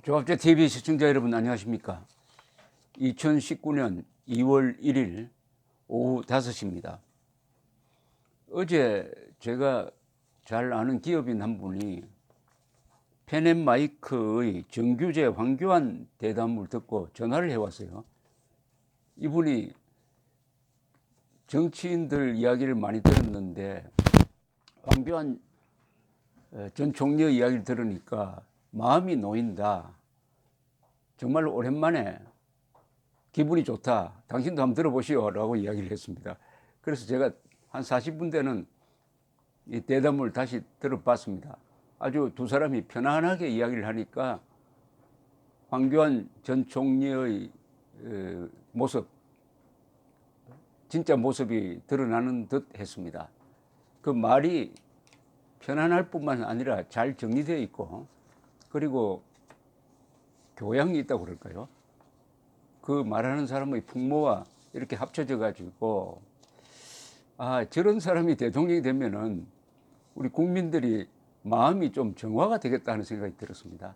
조합재 TV 시청자 여러분 안녕하십니까? 2019년 2월 1일 오후 5시입니다. 어제 제가 잘 아는 기업인 한 분이 펜앤마이크의 정규제 황교안 대담을 듣고 전화를 해왔어요. 이분이 정치인들 이야기를 많이 들었는데 황교안 전 총리의 이야기를 들으니까 마음이 놓인다. 정말 오랜만에 기분이 좋다. 당신도 한번 들어보시오 라고 이야기를 했습니다. 그래서 제가 한 40분 되는 이 대담을 다시 들어봤습니다. 아주 두 사람이 편안하게 이야기를 하니까 황교안 전 총리의 모습, 진짜 모습이 드러나는 듯 했습니다. 그 말이 편안할 뿐만 아니라 잘 정리되어 있고, 그리고 교양이 있다고 그럴까요? 그 말하는 사람의 풍모와 이렇게 합쳐져 가지고 저런 사람이 대통령이 되면은 우리 국민들이 마음이 좀 정화가 되겠다는 생각이 들었습니다.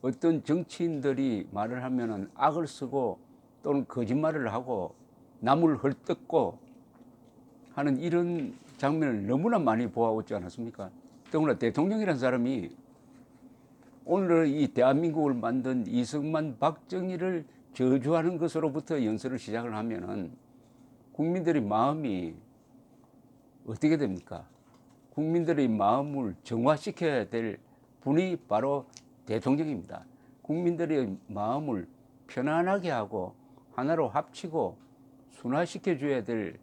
어떤 정치인들이 말을 하면은 악을 쓰고 또는 거짓말을 하고 남을 헐뜯고 하는 이런 장면을 너무나 많이 보아오지 않았습니까? 더구나 대통령이라는 사람이 오늘 이 대한민국을 만든 이승만, 박정희를 저주하는 것으로부터 연설을 시작을 하면은 국민들의 마음이 어떻게 됩니까? 국민들의 마음을 정화시켜야 될 분이 바로 대통령입니다. 국민들의 마음을 편안하게 하고 하나로 합치고 순화시켜 줘야 될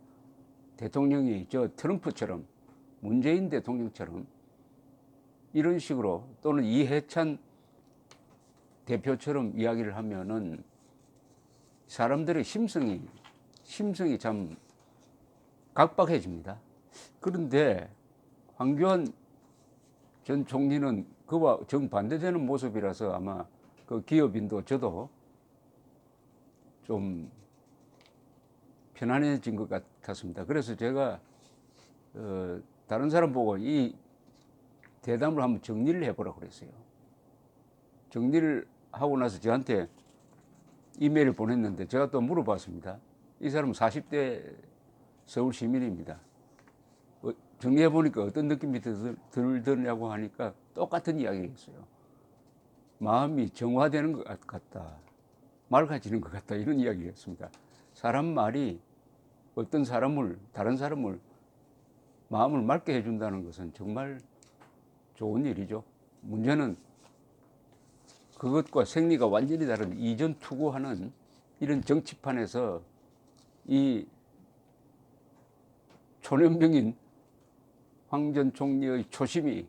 대통령이 저 트럼프처럼, 문재인 대통령처럼 이런 식으로, 또는 이해찬 대표처럼 이야기를 하면은 사람들의 심성이 참 각박해집니다. 그런데 황교안 전 총리는 그와 정반대되는 모습이라서 아마 그 기업인도 저도 좀 편안해진 것 같았습니다. 그래서 제가 다른 사람 보고 이 대담을 한번 정리를 해보라고 그랬어요. 정리를 하고 나서 저한테 이메일을 보냈는데 제가 또 물어봤습니다. 이 사람은 40대 서울 시민입니다. 정리해보니까 어떤 느낌이 들더냐고 하니까 똑같은 이야기였어요. 마음이 정화되는 것 같다. 맑아지는 것 같다. 이런 이야기였습니다. 사람 말이 어떤 사람을, 다른 사람을 마음을 맑게 해준다는 것은 정말 좋은 일이죠. 문제는 그것과 생리가 완전히 다른 이전투구하는 이런 정치판에서 이 초년병인 황 전 총리의 초심이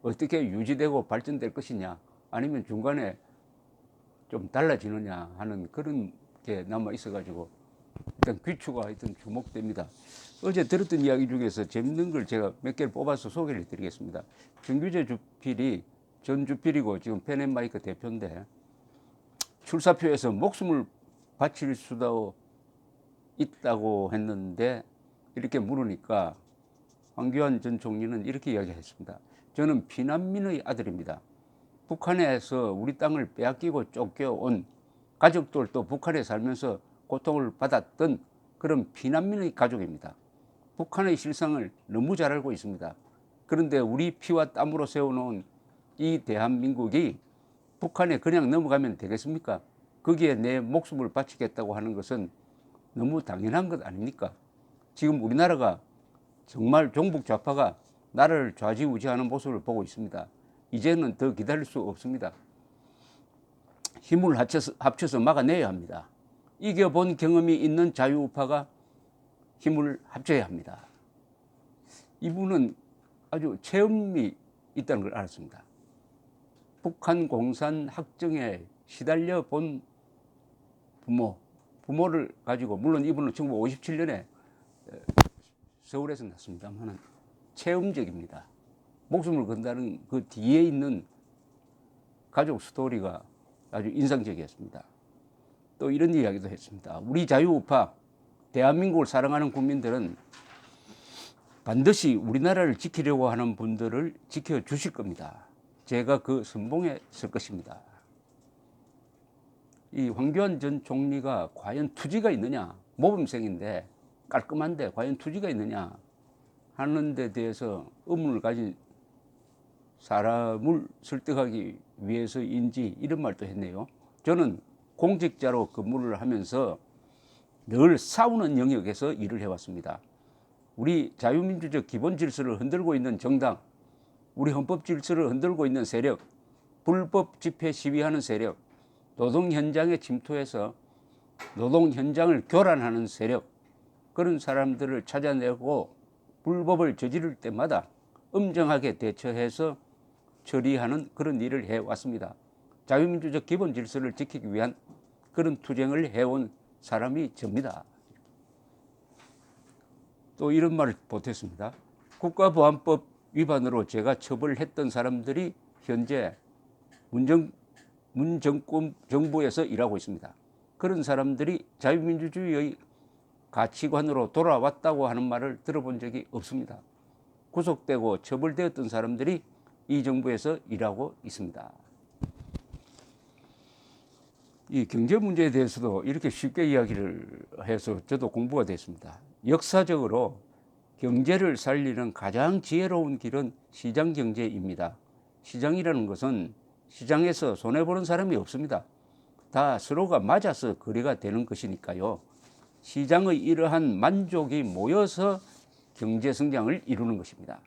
어떻게 유지되고 발전될 것이냐, 아니면 중간에 좀 달라지느냐 하는 그런 게 남아 있어가지고 일단 귀추가 하여튼 주목됩니다. 어제 들었던 이야기 중에서 재밌는 걸 제가 몇 개를 뽑아서 소개를 해드리겠습니다. 정규제 주필이 전 주필이고 지금 펜앤마이크 대표인데 출사표에서 목숨을 바칠 수도 있다고 했는데 이렇게 물으니까 황교안 전 총리는 이렇게 이야기했습니다. 저는 피난민의 아들입니다. 북한에서 우리 땅을 빼앗기고 쫓겨온 가족들도 북한에 살면서 고통을 받았던 그런 피난민의 가족입니다. 북한의 실상을 너무 잘 알고 있습니다. 그런데 우리 피와 땀으로 세워놓은 이 대한민국이 북한에 그냥 넘어가면 되겠습니까? 거기에 내 목숨을 바치겠다고 하는 것은 너무 당연한 것 아닙니까? 지금 우리나라가 정말 종북 좌파가 나라를 좌지우지하는 모습을 보고 있습니다. 이제는 더 기다릴 수 없습니다. 힘을 합쳐서 막아내야 합니다. 이겨본 경험이 있는 자유우파가 힘을 합쳐야 합니다. 이분은 아주 체험이 있다는 걸 알았습니다. 북한 공산 학정에 시달려 본 부모를 가지고, 물론 이분은 1957년에 서울에서 났습니다만 체험적입니다. 목숨을 건다는 그 뒤에 있는 가족 스토리가 아주 인상적이었습니다. 또 이런 이야기도 했습니다. 우리 자유우파, 대한민국을 사랑하는 국민들은 반드시 우리나라를 지키려고 하는 분들을 지켜주실 겁니다. 제가 그 선봉에 설 것입니다. 이 황교안 전 총리가 과연 투지가 있느냐, 모범생인데 깔끔한데 과연 투지가 있느냐 하는 데 대해서 의문을 가진 사람을 설득하기 위해서인지 이런 말도 했네요. 저는 공직자로 근무를 하면서 늘 싸우는 영역에서 일을 해왔습니다. 우리 자유민주적 기본 질서를 흔들고 있는 정당, 우리 헌법 질서를 흔들고 있는 세력, 불법 집회 시위하는 세력, 노동 현장에 침투해서 노동 현장을 교란하는 세력, 그런 사람들을 찾아내고 불법을 저지를 때마다 엄정하게 대처해서 처리하는 그런 일을 해왔습니다. 자유민주적 기본 질서를 지키기 위한 그런 투쟁을 해온 사람이 접니다. 또 이런 말을 보탰습니다. 국가보안법 위반으로 제가 처벌했던 사람들이 현재 문정권 정부에서 일하고 있습니다. 그런 사람들이 자유민주주의의 가치관으로 돌아왔다고 하는 말을 들어본 적이 없습니다. 구속되고 처벌되었던 사람들이 이 정부에서 일하고 있습니다. 이 경제 문제에 대해서도 이렇게 쉽게 이야기를 해서 저도 공부가 됐습니다. 역사적으로 경제를 살리는 가장 지혜로운 길은 시장 경제입니다. 시장이라는 것은 시장에서 손해보는 사람이 없습니다. 다 서로가 맞아서 거래가 되는 것이니까요. 시장의 이러한 만족이 모여서 경제 성장을 이루는 것입니다.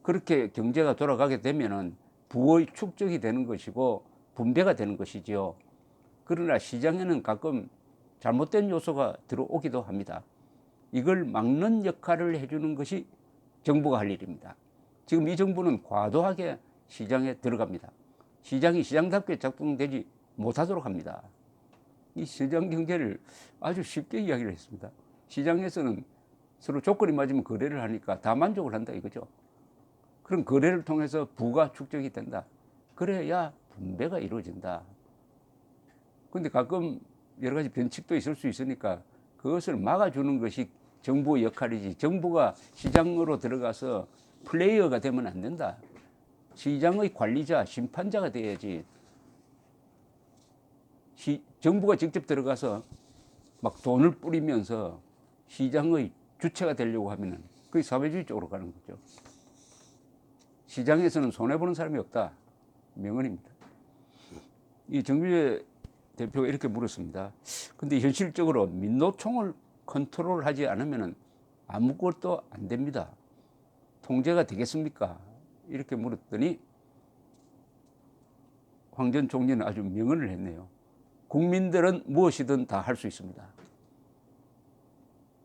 그렇게 경제가 돌아가게 되면은 부의 축적이 되는 것이고 분배가 되는 것이지요. 그러나 시장에는 가끔 잘못된 요소가 들어오기도 합니다. 이걸 막는 역할을 해주는 것이 정부가 할 일입니다. 지금 이 정부는 과도하게 시장에 들어갑니다. 시장이 시장답게 작동되지 못하도록 합니다. 이 시장 경제를 아주 쉽게 이야기를 했습니다. 시장에서는 서로 조건이 맞으면 거래를 하니까 다 만족을 한다 이거죠. 그럼 거래를 통해서 부가 축적이 된다. 그래야 분배가 이루어진다. 그런데 가끔 여러 가지 변칙도 있을 수 있으니까 그것을 막아주는 것이 정부의 역할이지, 정부가 시장으로 들어가서 플레이어가 되면 안 된다. 시장의 관리자, 심판자가 돼야지. 정부가 직접 들어가서 막 돈을 뿌리면서 시장의 주체가 되려고 하면 그게 사회주의 쪽으로 가는 거죠. 시장에서는 손해보는 사람이 없다. 명언입니다. 이 정규재 대표가 이렇게 물었습니다. 근데 현실적으로 민노총을 컨트롤하지 않으면 아무것도 안 됩니다. 통제가 되겠습니까? 이렇게 물었더니 황 전 총리는 아주 명언을 했네요. 국민들은 무엇이든 다 할 수 있습니다.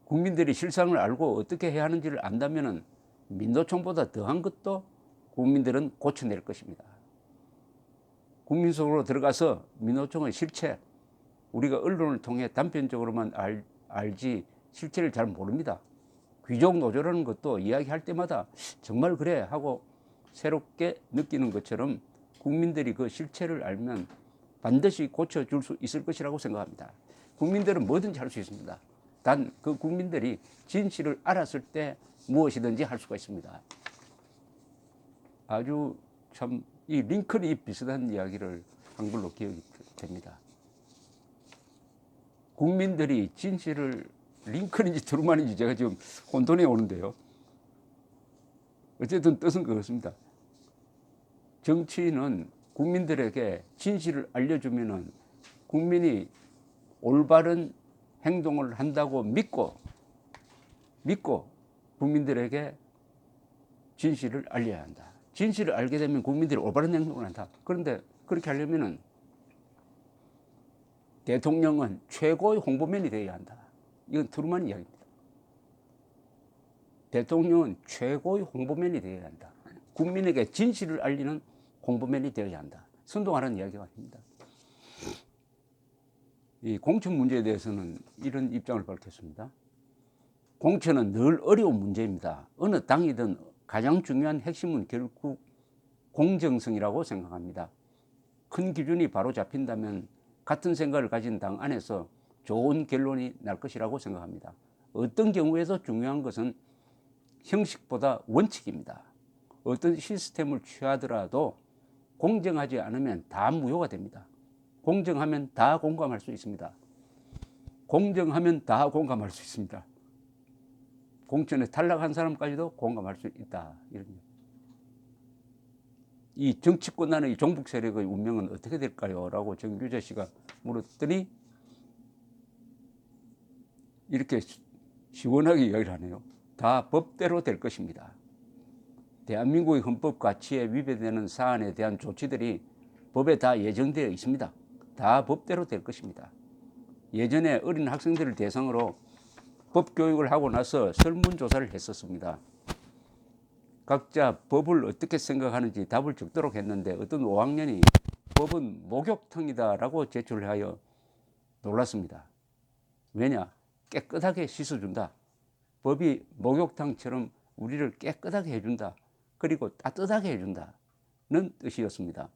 국민들이 실상을 알고 어떻게 해야 하는지를 안다면 민노총보다 더한 것도 국민들은 고쳐낼 것입니다. 국민 속으로 들어가서 민노총의 실체, 우리가 언론을 통해 단편적으로만 알지 실체를 잘 모릅니다. 귀족 노조라는 것도 이야기할 때마다 정말 그래 하고 새롭게 느끼는 것처럼 국민들이 그 실체를 알면 반드시 고쳐줄 수 있을 것이라고 생각합니다. 국민들은 뭐든지 할 수 있습니다. 단 그 국민들이 진실을 알았을 때 무엇이든지 할 수가 있습니다. 아주 참 이 링컨이 비슷한 이야기를 한 걸로 기억이 됩니다. 국민들이 진실을, 링컨인지 트루만인지 제가 지금 혼돈해 오는데요. 어쨌든 뜻은 그렇습니다. 정치인은 국민들에게 진실을 알려주면은 국민이 올바른 행동을 한다고 믿고 국민들에게 진실을 알려야 한다. 진실을 알게 되면 국민들이 올바른 행동을 한다. 그런데 그렇게 하려면은 대통령은 최고의 홍보맨이 되어야 한다. 이건 트루만 이야기입니다. 대통령은 최고의 홍보맨이 되어야 한다. 국민에게 진실을 알리는 홍보맨이 되어야 한다. 선동하라는 이야기가 아닙니다. 이 공천 문제에 대해서는 이런 입장을 밝혔습니다. 공천은 늘 어려운 문제입니다. 어느 당이든 가장 중요한 핵심은 결국 공정성이라고 생각합니다. 큰 기준이 바로 잡힌다면 같은 생각을 가진 당 안에서 좋은 결론이 날 것이라고 생각합니다. 어떤 경우에도 중요한 것은 형식보다 원칙입니다. 어떤 시스템을 취하더라도 공정하지 않으면 다 무효가 됩니다. 공정하면 다 공감할 수 있습니다. 공정하면 다 공감할 수 있습니다. 공천에 탈락한 사람까지도 공감할 수 있다. 이런. 이 정치권난의 종북 세력의 운명은 어떻게 될까요? 라고 정규재 씨가 물었더니 이렇게 시원하게 이야기를 하네요. 다 법대로 될 것입니다. 대한민국의 헌법 가치에 위배되는 사안에 대한 조치들이 법에 다 예정되어 있습니다. 다 법대로 될 것입니다. 예전에 어린 학생들을 대상으로 법 교육을 하고 나서 설문조사를 했었습니다. 각자 법을 어떻게 생각하는지 답을 적도록 했는데 어떤 5학년이 법은 목욕탕이다라고 제출하여 놀랐습니다. 왜냐? 깨끗하게 씻어준다. 법이 목욕탕처럼 우리를 깨끗하게 해준다. 그리고 따뜻하게 해준다는 뜻이었습니다.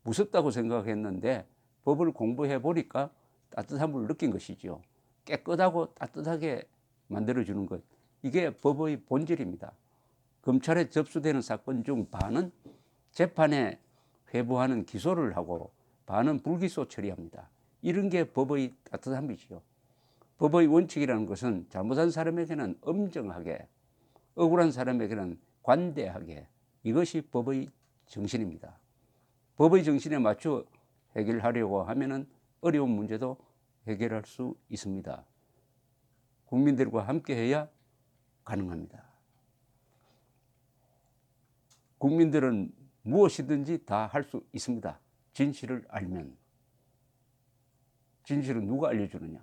무섭다고 생각했는데 법을 공부해 보니까 따뜻함을 느낀 것이죠. 깨끗하고 따뜻하게 만들어주는 것. 이게 법의 본질입니다. 검찰에 접수되는 사건 중 반은 재판에 회부하는 기소를 하고 반은 불기소 처리합니다. 이런 게 법의 따뜻함이지요. 법의 원칙이라는 것은 잘못한 사람에게는 엄정하게, 억울한 사람에게는 관대하게, 이것이 법의 정신입니다. 법의 정신에 맞춰 해결하려고 하면은 어려운 문제도 해결할 수 있습니다. 국민들과 함께 해야 가능합니다. 국민들은 무엇이든지 다 할 수 있습니다. 진실을 알면. 진실은 누가 알려주느냐?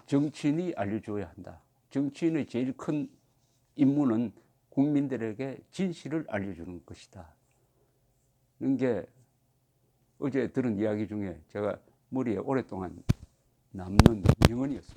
정치인이 알려줘야 한다. 정치인의 제일 큰 임무는 국민들에게 진실을 알려주는 것이다. 이런 게 어제 들은 이야기 중에 제가 머리에 오랫동안 남는 명언이었습니다.